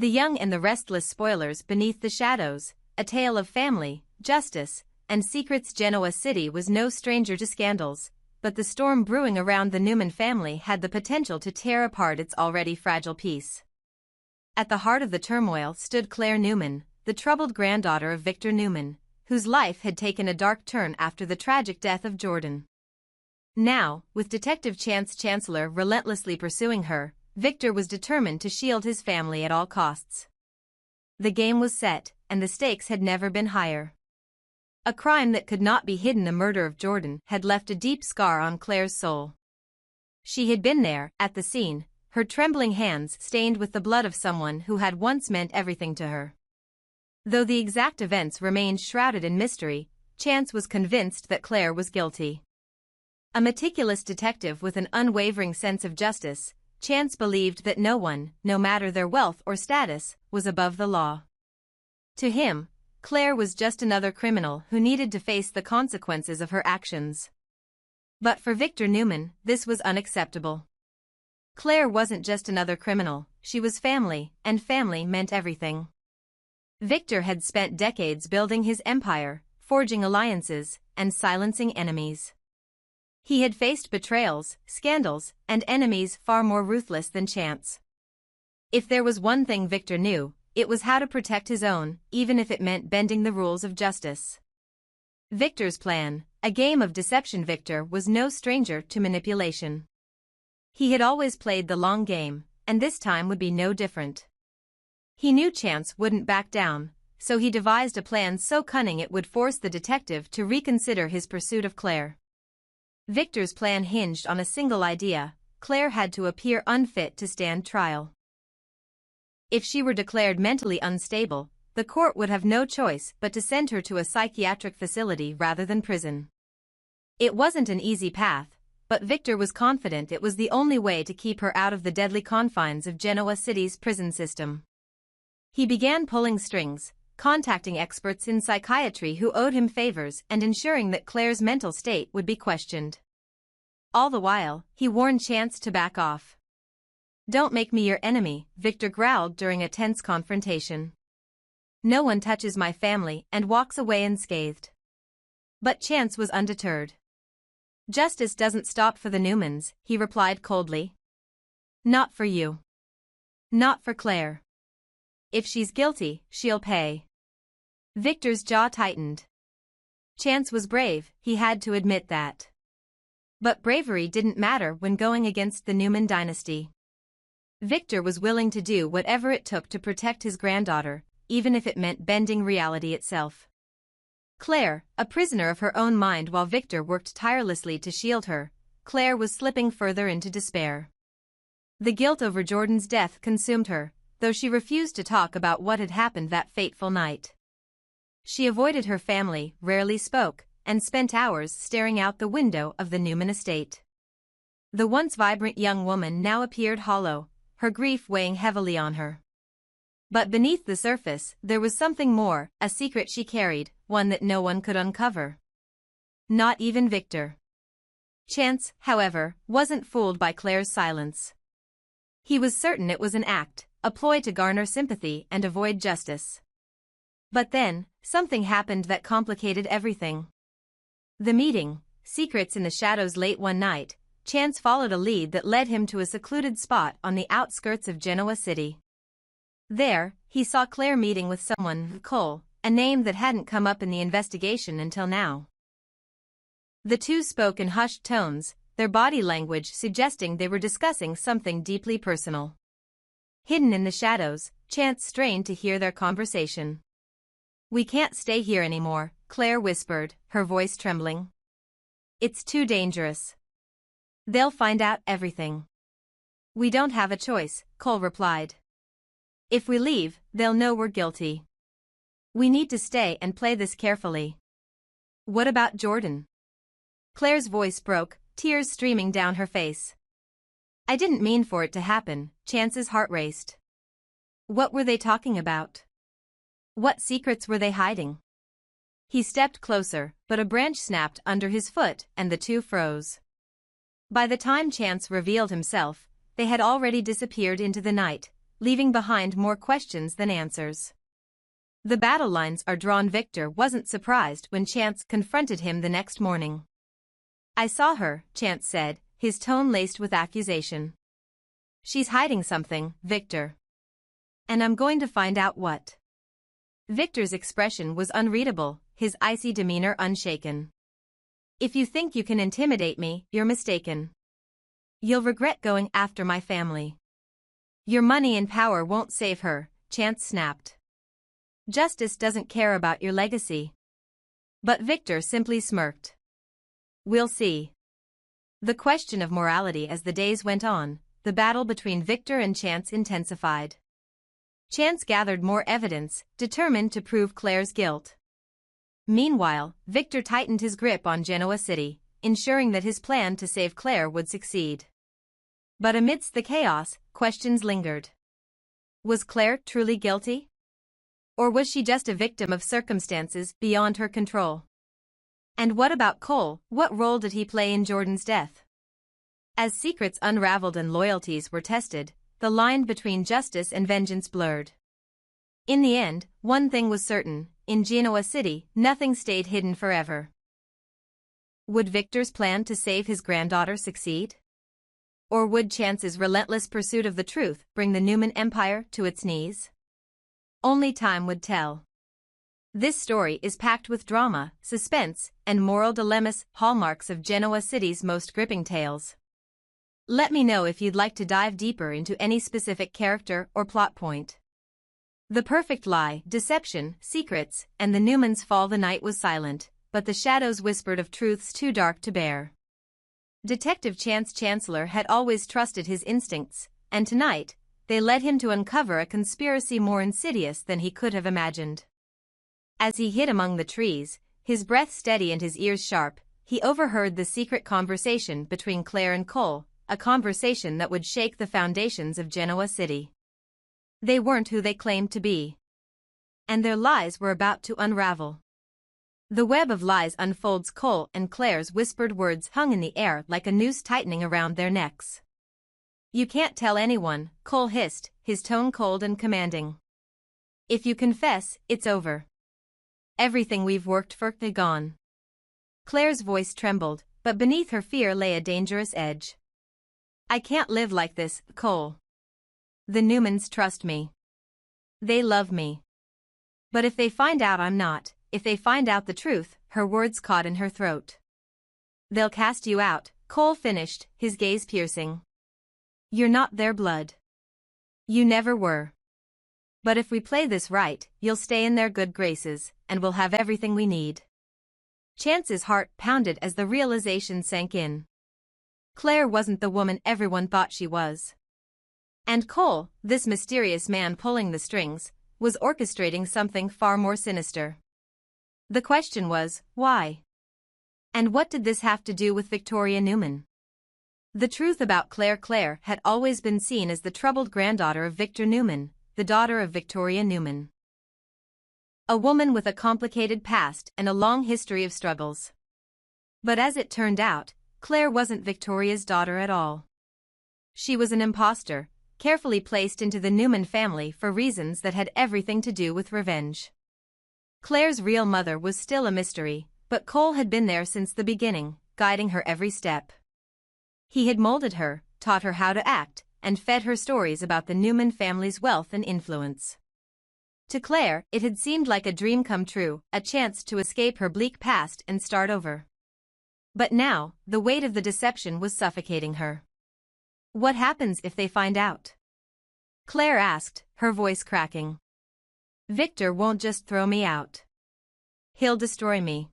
The Young and the Restless. Spoilers. Beneath the Shadows, a tale of family, justice, and secrets. Genoa City was no stranger to scandals, but the storm brewing around the Newman family had the potential to tear apart its already fragile peace. At the heart of the turmoil stood Claire Newman, the troubled granddaughter of Victor Newman, whose life had taken a dark turn after the tragic death of Jordan. Now, with Detective Chance Chancellor relentlessly pursuing her, Victor was determined to shield his family at all costs. The game was set, and the stakes had never been higher. A crime that could not be hidden, the murder of Jordan, had left a deep scar on Claire's soul. She had been there, at the scene, her trembling hands stained with the blood of someone who had once meant everything to her. Though the exact events remained shrouded in mystery, Chance was convinced that Claire was guilty. A meticulous detective with an unwavering sense of justice, Chance believed that no one, no matter their wealth or status, was above the law. To him, Claire was just another criminal who needed to face the consequences of her actions. But for Victor Newman, this was unacceptable. Claire wasn't just another criminal, she was family, and family meant everything. Victor had spent decades building his empire, forging alliances, and silencing enemies. He had faced betrayals, scandals, and enemies far more ruthless than Chance. If there was one thing Victor knew, it was how to protect his own, even if it meant bending the rules of justice. Victor's plan, a game of deception. Victor was no stranger to manipulation. He had always played the long game, and this time would be no different. He knew Chance wouldn't back down, so he devised a plan so cunning it would force the detective to reconsider his pursuit of Claire. Victor's plan hinged on a single idea: Claire had to appear unfit to stand trial. If she were declared mentally unstable, the court would have no choice but to send her to a psychiatric facility rather than prison. It wasn't an easy path, but Victor was confident it was the only way to keep her out of the deadly confines of Genoa City's prison system. He began pulling strings, contacting experts in psychiatry who owed him favors and ensuring that Claire's mental state would be questioned. All the while, he warned Chance to back off. "Don't make me your enemy," Victor growled during a tense confrontation. "No one touches my family," and walks away unscathed. But Chance was undeterred. "Justice doesn't stop for the Newmans," he replied coldly. "Not for you. Not for Claire. If she's guilty, she'll pay." Victor's jaw tightened. Chance was brave, he had to admit that. But bravery didn't matter when going against the Newman dynasty. Victor was willing to do whatever it took to protect his granddaughter, even if it meant bending reality itself. Claire, a prisoner of her own mind while Victor worked tirelessly to shield her, Claire was slipping further into despair. The guilt over Jordan's death consumed her, though she refused to talk about what had happened that fateful night. She avoided her family, rarely spoke, and spent hours staring out the window of the Newman estate. The once vibrant young woman now appeared hollow, her grief weighing heavily on her. But beneath the surface, there was something more, a secret she carried, one that no one could uncover. Not even Victor. Chance, however, wasn't fooled by Claire's silence. He was certain it was an act, a ploy to garner sympathy and avoid justice. But then, something happened that complicated everything. The meeting, secrets in the shadows. Late one night, Chance followed a lead that led him to a secluded spot on the outskirts of Genoa City. There, he saw Claire meeting with someone, Cole, a name that hadn't come up in the investigation until now. The two spoke in hushed tones, their body language suggesting they were discussing something deeply personal. Hidden in the shadows, Chance strained to hear their conversation. "We can't stay here anymore," Claire whispered, her voice trembling. "It's too dangerous. They'll find out everything." "We don't have a choice," Cole replied. "If we leave, they'll know we're guilty. We need to stay and play this carefully." "What about Jordan?" Claire's voice broke, tears streaming down her face. "I didn't mean for it to happen," Chance's heart raced. "What were they talking about? What secrets were they hiding?" He stepped closer, but a branch snapped under his foot and the two froze. By the time Chance revealed himself, they had already disappeared into the night, leaving behind more questions than answers. The battle lines are drawn. Victor wasn't surprised when Chance confronted him the next morning. "I saw her," Chance said, his tone laced with accusation. "She's hiding something, Victor. And I'm going to find out what." Victor's expression was unreadable, his icy demeanor unshaken. "If you think you can intimidate me, you're mistaken. You'll regret going after my family. Your money and power won't save her," Chance snapped. "Justice doesn't care about your legacy." But Victor simply smirked. "We'll see." The question of morality. As the days went on, the battle between Victor and Chance intensified. Chance gathered more evidence, determined to prove Claire's guilt. Meanwhile, Victor tightened his grip on Genoa City, ensuring that his plan to save Claire would succeed. But amidst the chaos, questions lingered. Was Claire truly guilty? Or was she just a victim of circumstances beyond her control? And what about Cole? What role did he play in Jordan's death? As secrets unraveled and loyalties were tested, the line between justice and vengeance blurred. In the end, one thing was certain: in Genoa City, nothing stayed hidden forever. Would Victor's plan to save his granddaughter succeed? Or would Chance's relentless pursuit of the truth bring the Newman empire to its knees? Only time would tell. This story is packed with drama, suspense, and moral dilemmas, hallmarks of Genoa City's most gripping tales. Let me know if you'd like to dive deeper into any specific character or plot point. The perfect lie, deception, secrets, and the Newmans' fall. The night was silent, but the shadows whispered of truths too dark to bear. Detective Chance Chancellor had always trusted his instincts, and tonight, they led him to uncover a conspiracy more insidious than he could have imagined. As he hid among the trees, his breath steady and his ears sharp, he overheard the secret conversation between Claire and Cole, a conversation that would shake the foundations of Genoa City. They weren't who they claimed to be. And their lies were about to unravel. The web of lies unfolds. Cole and Claire's whispered words hung in the air like a noose tightening around their necks. "You can't tell anyone," Cole hissed, his tone cold and commanding. "If you confess, it's over. Everything we've worked for is gone." Claire's voice trembled, but beneath her fear lay a dangerous edge. "I can't live like this, Cole. The Newmans trust me. They love me. But if they find out I'm not, if they find out the truth," her words caught in her throat. "They'll cast you out," Cole finished, his gaze piercing. "You're not their blood. You never were. But if we play this right, you'll stay in their good graces, and we'll have everything we need." Chance's heart pounded as the realization sank in. Claire wasn't the woman everyone thought she was. And Cole, this mysterious man pulling the strings, was orchestrating something far more sinister. The question was, why? And what did this have to do with Victoria Newman? The truth about Claire had always been seen as the troubled granddaughter of Victor Newman, the daughter of Victoria Newman. A woman with a complicated past and a long history of struggles. But as it turned out, Claire wasn't Victoria's daughter at all. She was an imposter, carefully placed into the Newman family for reasons that had everything to do with revenge. Claire's real mother was still a mystery, but Cole had been there since the beginning, guiding her every step. He had molded her, taught her how to act, and fed her stories about the Newman family's wealth and influence. To Claire, it had seemed like a dream come true, a chance to escape her bleak past and start over. But now, the weight of the deception was suffocating her. "What happens if they find out?" Claire asked, her voice cracking. "Victor won't just throw me out. He'll destroy me."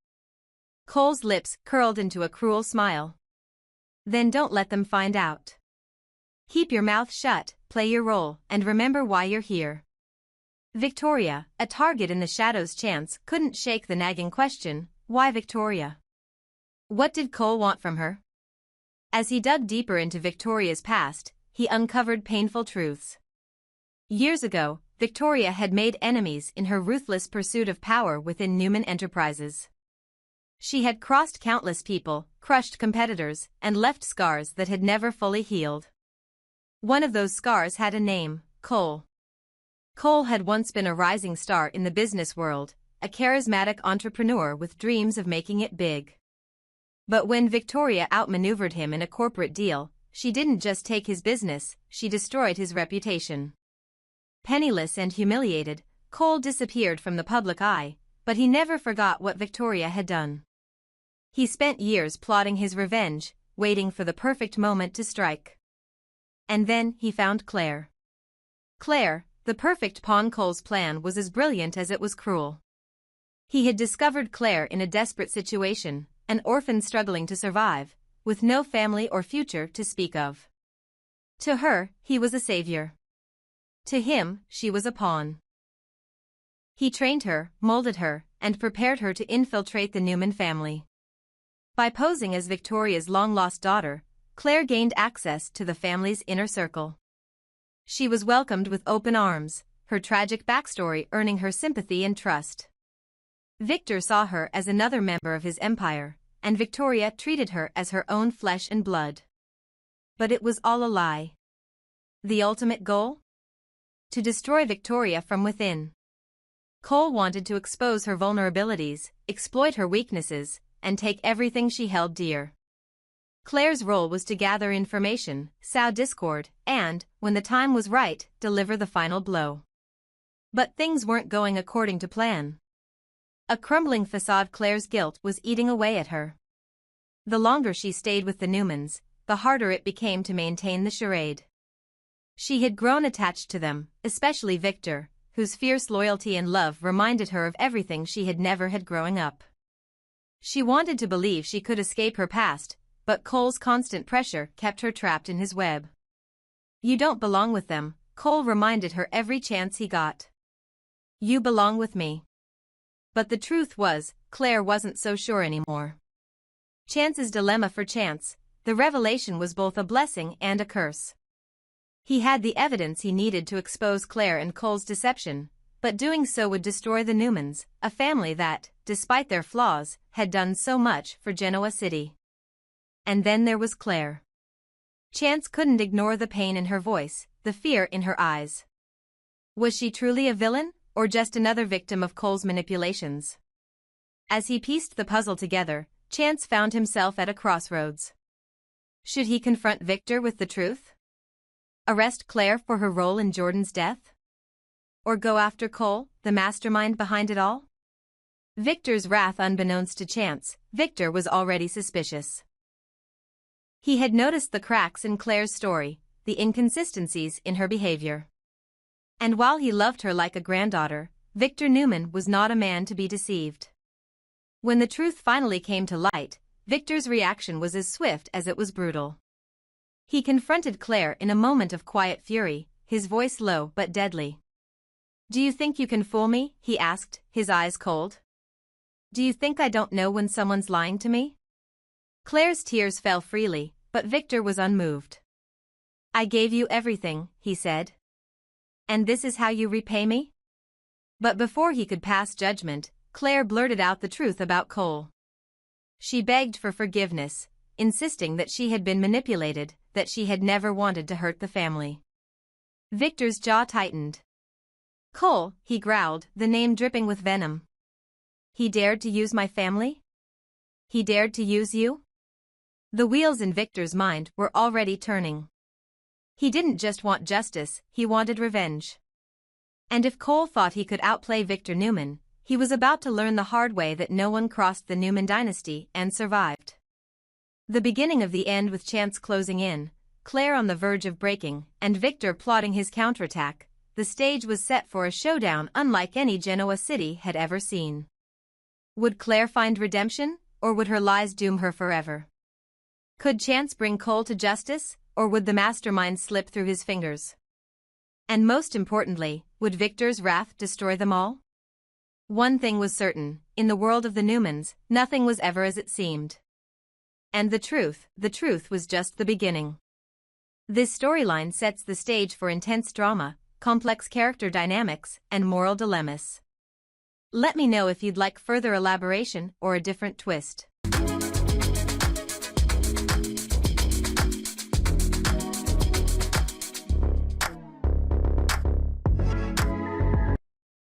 Cole's lips curled into a cruel smile. "Then don't let them find out. Keep your mouth shut, play your role, and remember why you're here." Victoria, a target in the shadows. Chance couldn't shake the nagging question, why Victoria? What did Cole want from her? As he dug deeper into Victoria's past, he uncovered painful truths. Years ago, Victoria had made enemies in her ruthless pursuit of power within Newman Enterprises. She had crossed countless people, crushed competitors, and left scars that had never fully healed. One of those scars had a name, Cole. Cole had once been a rising star in the business world, a charismatic entrepreneur with dreams of making it big. But when Victoria outmaneuvered him in a corporate deal, she didn't just take his business, she destroyed his reputation. Penniless and humiliated, Cole disappeared from the public eye, but he never forgot what Victoria had done. He spent years plotting his revenge, waiting for the perfect moment to strike. And then he found Claire. Claire, the perfect pawn. Cole's plan was as brilliant as it was cruel. He had discovered Claire in a desperate situation, an orphan struggling to survive, with no family or future to speak of. To her, he was a savior. To him, she was a pawn. He trained her, molded her, and prepared her to infiltrate the Newman family. By posing as Victoria's long-lost daughter, Claire gained access to the family's inner circle. She was welcomed with open arms, her tragic backstory earning her sympathy and trust. Victor saw her as another member of his empire, and Victoria treated her as her own flesh and blood. But it was all a lie. The ultimate goal? To destroy Victoria from within. Cole wanted to expose her vulnerabilities, exploit her weaknesses, and take everything she held dear. Claire's role was to gather information, sow discord, and, when the time was right, deliver the final blow. But things weren't going according to plan. A crumbling facade. Claire's guilt was eating away at her. The longer she stayed with the Newmans, the harder it became to maintain the charade. She had grown attached to them, especially Victor, whose fierce loyalty and love reminded her of everything she had never had growing up. She wanted to believe she could escape her past, but Cole's constant pressure kept her trapped in his web. "You don't belong with them," Cole reminded her every chance he got. "You belong with me." But the truth was, Claire wasn't so sure anymore. Chance's dilemma. For Chance, the revelation was both a blessing and a curse. He had the evidence he needed to expose Claire and Cole's deception, but doing so would destroy the Newmans, a family that, despite their flaws, had done so much for Genoa City. And then there was Claire. Chance couldn't ignore the pain in her voice, the fear in her eyes. Was she truly a villain, or just another victim of Cole's manipulations? As he pieced the puzzle together, Chance found himself at a crossroads. Should he confront Victor with the truth? Arrest Claire for her role in Jordan's death? Or go after Cole, the mastermind behind it all? Victor's wrath. Unbeknownst to Chance, Victor was already suspicious. He had noticed the cracks in Claire's story, the inconsistencies in her behavior. And while he loved her like a granddaughter, Victor Newman was not a man to be deceived. When the truth finally came to light, Victor's reaction was as swift as it was brutal. He confronted Claire in a moment of quiet fury, his voice low but deadly. "Do you think you can fool me?" he asked, his eyes cold. "Do you think I don't know when someone's lying to me?" Claire's tears fell freely, but Victor was unmoved. "I gave you everything," he said. "And this is how you repay me?" But before he could pass judgment, Claire blurted out the truth about Cole. She begged for forgiveness, insisting that she had been manipulated, that she had never wanted to hurt the family. Victor's jaw tightened. "Cole," he growled, the name dripping with venom. "He dared to use my family? He dared to use you?" The wheels in Victor's mind were already turning. He didn't just want justice, he wanted revenge. And if Cole thought he could outplay Victor Newman, he was about to learn the hard way that no one crossed the Newman dynasty and survived. The beginning of the end, with Chance closing in, Claire on the verge of breaking, and Victor plotting his counterattack, the stage was set for a showdown unlike any Genoa City had ever seen. Would Claire find redemption, or would her lies doom her forever? Could Chance bring Cole to justice, or would the mastermind slip through his fingers? And most importantly, would Victor's wrath destroy them all? One thing was certain, in the world of the Newmans, nothing was ever as it seemed. And the truth was just the beginning. This storyline sets the stage for intense drama, complex character dynamics, and moral dilemmas. Let me know if you'd like further elaboration or a different twist.